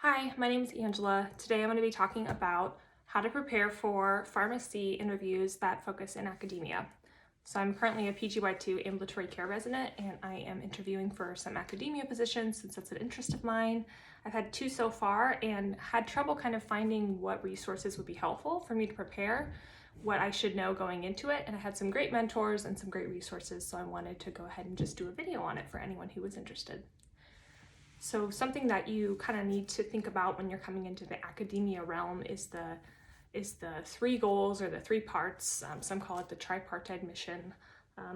Hi, my name is Angela. Today I'm going to be talking about how to prepare for pharmacy interviews that focus in academia. So I'm currently a PGY2 ambulatory care resident and I am interviewing for some academia positions since that's an interest of mine. I've had 2 so far and had trouble kind of finding what resources would be helpful for me to prepare, what I should know going into it, and I had some great mentors and some great resources, so I wanted to go ahead and just do a video on it for anyone who was interested. So something that you kind of need to think about when you're coming into the academia realm is the 3 goals or the 3 parts. Some call it the tripartite mission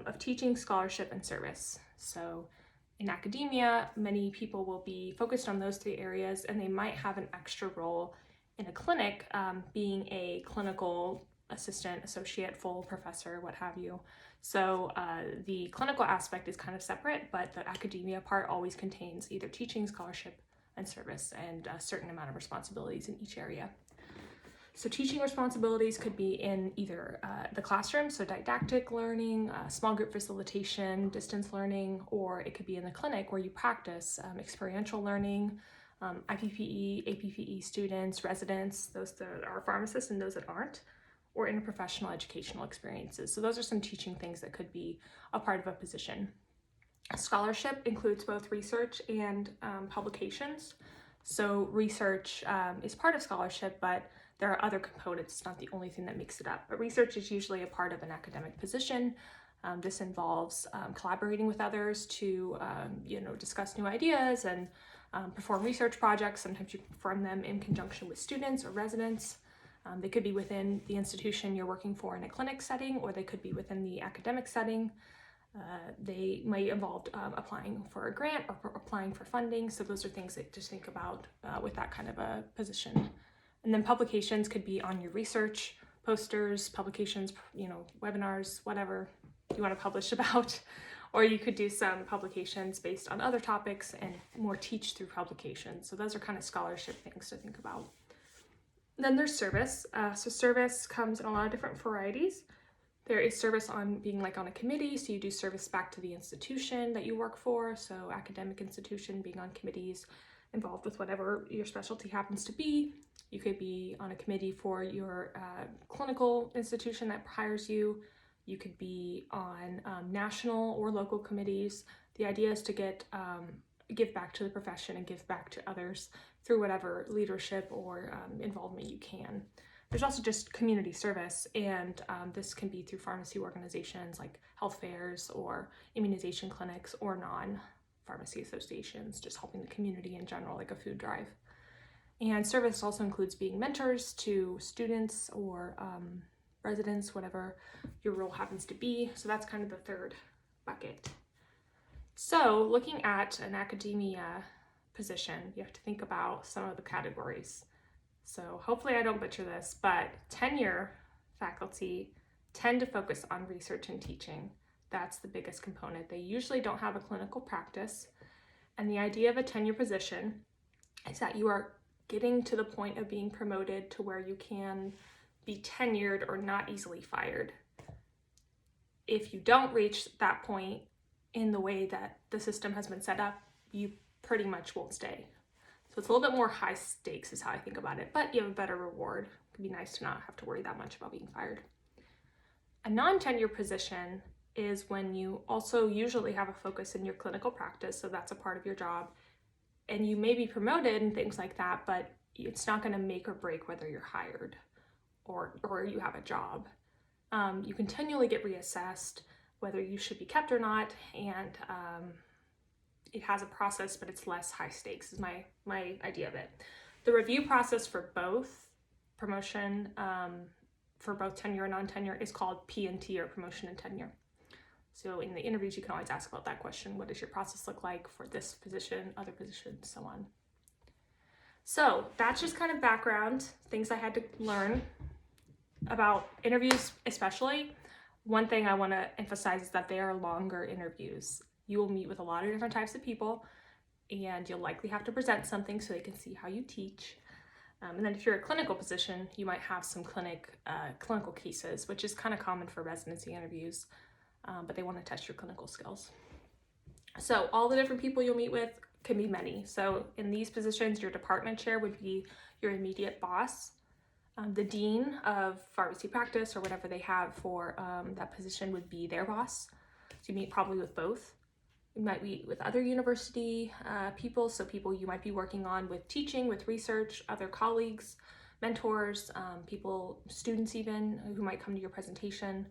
of teaching, scholarship, and service. So in academia, many people will be focused on those 3 areas, and they might have an extra role in a clinic, being a clinical assistant, associate, full professor, what have you. So the clinical aspect is kind of separate, but the academia part always contains either teaching, scholarship, and service, and a certain amount of responsibilities in each area. So teaching responsibilities could be in either the classroom, so didactic learning, small group facilitation, distance learning, or it could be in the clinic where you practice experiential learning, IPPE, APPE students, residents, those that are pharmacists and those that aren't, or interprofessional educational experiences. So those are some teaching things that could be a part of a position. Scholarship includes both research and publications. So research is part of scholarship, but there are other components. It's not the only thing that makes it up. But research is usually a part of an academic position. This involves collaborating with others to discuss new ideas and perform research projects. Sometimes you perform them in conjunction with students or residents. They could be within the institution you're working for in a clinic setting, or they could be within the academic setting. They might involve applying for a grant or applying for funding. So those are things that to think about with that kind of a position. And then publications could be on your research, posters, publications, webinars, whatever you want to publish about. Or you could do some publications based on other topics and more teach through publications. So those are kind of scholarship things to think about. Then there's service. So service comes in a lot of different varieties. There is service on being like on a committee, so you do service back to the institution that you work for. So academic institution, being on committees involved with whatever your specialty happens to be. You could be on a committee for your clinical institution that hires you. You could be on national or local committees. The idea is to give back to the profession and give back to others through whatever leadership or involvement you can. There's also just community service, and this can be through pharmacy organizations like health fairs or immunization clinics or non-pharmacy associations, just helping the community in general, like a food drive. And service also includes being mentors to students or residents, whatever your role happens to be. So that's kind of the 3rd bucket. So looking at an academia position, you have to think about some of the categories. So hopefully I don't butcher this, but tenure faculty tend to focus on research and teaching. That's the biggest component. They usually don't have a clinical practice. And the idea of a tenure position is that you are getting to the point of being promoted to where you can be tenured or not easily fired. If you don't reach that point in the way that the system has been set up, you pretty much won't stay. So it's a little bit more high stakes is how I think about it, but you have a better reward. It could be nice to not have to worry that much about being fired. A non-tenure position is when you also usually have a focus in your clinical practice, so that's a part of your job, and you may be promoted and things like that, but it's not going to make or break whether you're hired or you have a job. You continually get reassessed whether you should be kept or not, and it has a process, but it's less high stakes is my idea of it. The review process for both promotion, for both tenure and non-tenure is called P&T, or promotion and tenure. So in the interviews, you can always ask about that question. What does your process look like for this position, other positions, so on. So that's just kind of background, things I had to learn about interviews especially. One thing I want to emphasize is that they are longer interviews. You will meet with a lot of different types of people, and you'll likely have to present something so they can see how you teach. And then if you're a clinical position, you might have some clinical cases, which is kind of common for residency interviews, but they want to test your clinical skills. So all the different people you'll meet with, can be many. So in these positions, your department chair would be your immediate boss. The dean of pharmacy practice or whatever they have for that position would be their boss. So you meet probably with both. You might meet with other university people, so people you might be working on with teaching, with research, other colleagues, mentors, people, students even, who might come to your presentation.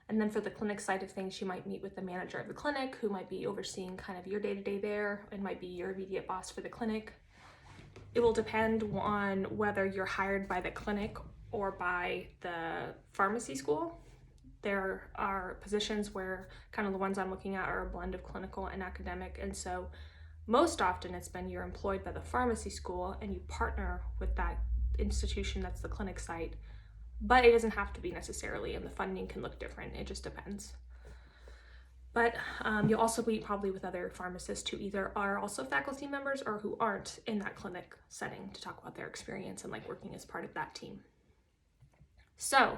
And then for the clinic side of things, you might meet with the manager of the clinic who might be overseeing kind of your day-to-day there and might be your immediate boss for the clinic. It will depend on whether you're hired by the clinic or by the pharmacy school. There are positions where kind of the ones I'm looking at are a blend of clinical and academic. And so most often it's been you're employed by the pharmacy school and you partner with that institution that's the clinic site, but it doesn't have to be necessarily, and the funding can look different. It just depends. But you'll also meet probably with other pharmacists who either are also faculty members or who aren't in that clinic setting to talk about their experience and like working as part of that team. So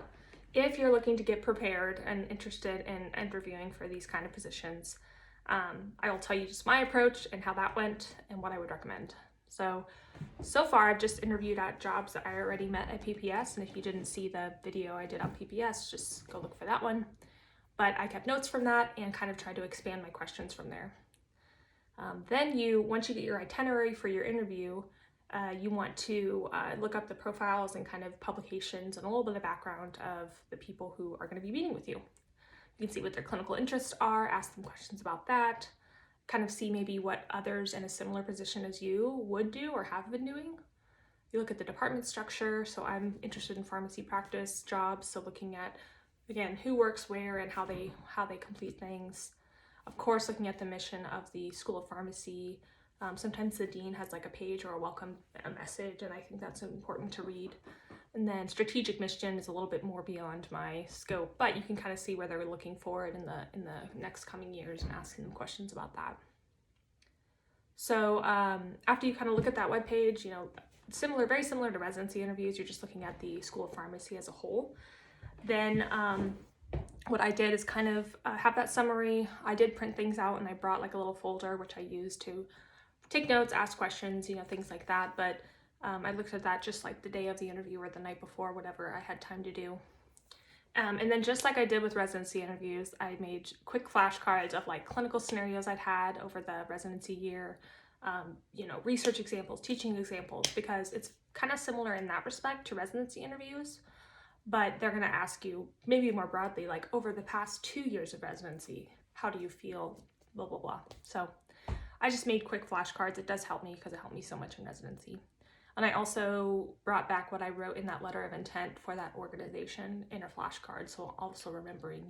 if you're looking to get prepared and interested in interviewing for these kind of positions, I will tell you just my approach and how that went and what I would recommend. So far I've just interviewed at jobs that I already met at PPS, and if you didn't see the video I did on PPS, just go look for that one. But I kept notes from that and kind of tried to expand my questions from there. Then once you get your itinerary for your interview, you want to look up the profiles and kind of publications and a little bit of background of the people who are going to be meeting with you. You can see what their clinical interests are, ask them questions about that, kind of see maybe what others in a similar position as you would do or have been doing. You look at the department structure. So I'm interested in pharmacy practice jobs, so looking at, again, who works where and how they complete things. Of course, looking at the mission of the School of Pharmacy. Sometimes the dean has like a page or a message, and I think that's important to read. And then strategic mission is a little bit more beyond my scope, but you can kind of see where they're looking for it in the next coming years and asking them questions about that. So after you kind of look at that webpage, very similar to residency interviews, you're just looking at the School of Pharmacy as a whole. Then what I did is kind of have that summary. I did print things out and I brought like a little folder, which I used to take notes, ask questions, things like that. But I looked at that just like the day of the interview or the night before, whatever I had time to do. And then just like I did with residency interviews, I made quick flashcards of like clinical scenarios I'd had over the residency year, research examples, teaching examples, because it's kind of similar in that respect to residency interviews, but they're going to ask you maybe more broadly, like over the past 2 years of residency, how do you feel, blah, blah, blah. So I just made quick flashcards. It does help me because it helped me so much in residency. And I also brought back what I wrote in that letter of intent for that organization in a flashcard. So also remembering,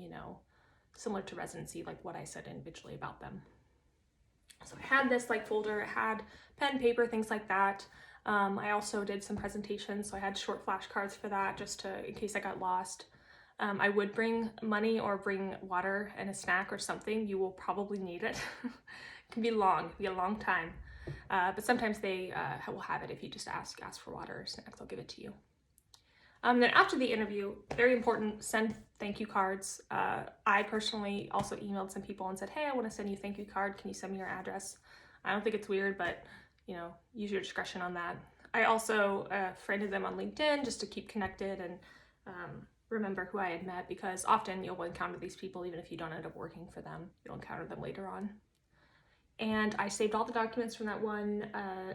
similar to residency, like what I said individually about them. So I had this like folder, it had pen, paper, things like that. I also did some presentations, so I had short flashcards for that just in case I got lost. I would bring money or bring water and a snack or something. You will probably need it. It can be long, it'll be a long time. But sometimes they will have it if you just ask for water or snacks, they'll give it to you. Then after the interview, very important, send thank you cards. I personally also emailed some people and said, hey, I want to send you a thank you card. Can you send me your address? I don't think it's weird, but use your discretion on that. I also friended them on LinkedIn just to keep connected and remember who I had met, because often you'll encounter these people even if you don't end up working for them. You'll encounter them later on. And I saved all the documents from that one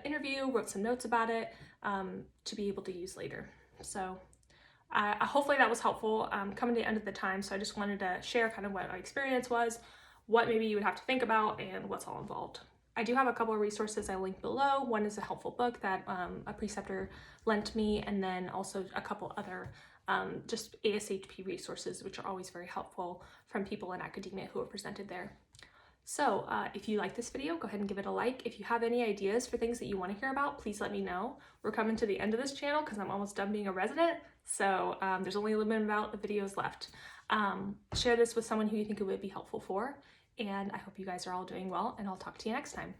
interview, wrote some notes about it to be able to use later. So hopefully that was helpful. Coming to the end of the time, so I just wanted to share kind of what my experience was, what maybe you would have to think about, and what's all involved. I do have a couple of resources I linked below. One is a helpful book that a preceptor lent me, and then also a couple other just ASHP resources, which are always very helpful from people in academia who are presented there. So if you like this video, go ahead and give it a like. If you have any ideas for things that you want to hear about, please let me know. We're coming to the end of this channel because I'm almost done being a resident, so there's only a limited amount of videos left. Share this with someone who you think it would be helpful for, and I hope you guys are all doing well, and I'll talk to you next time.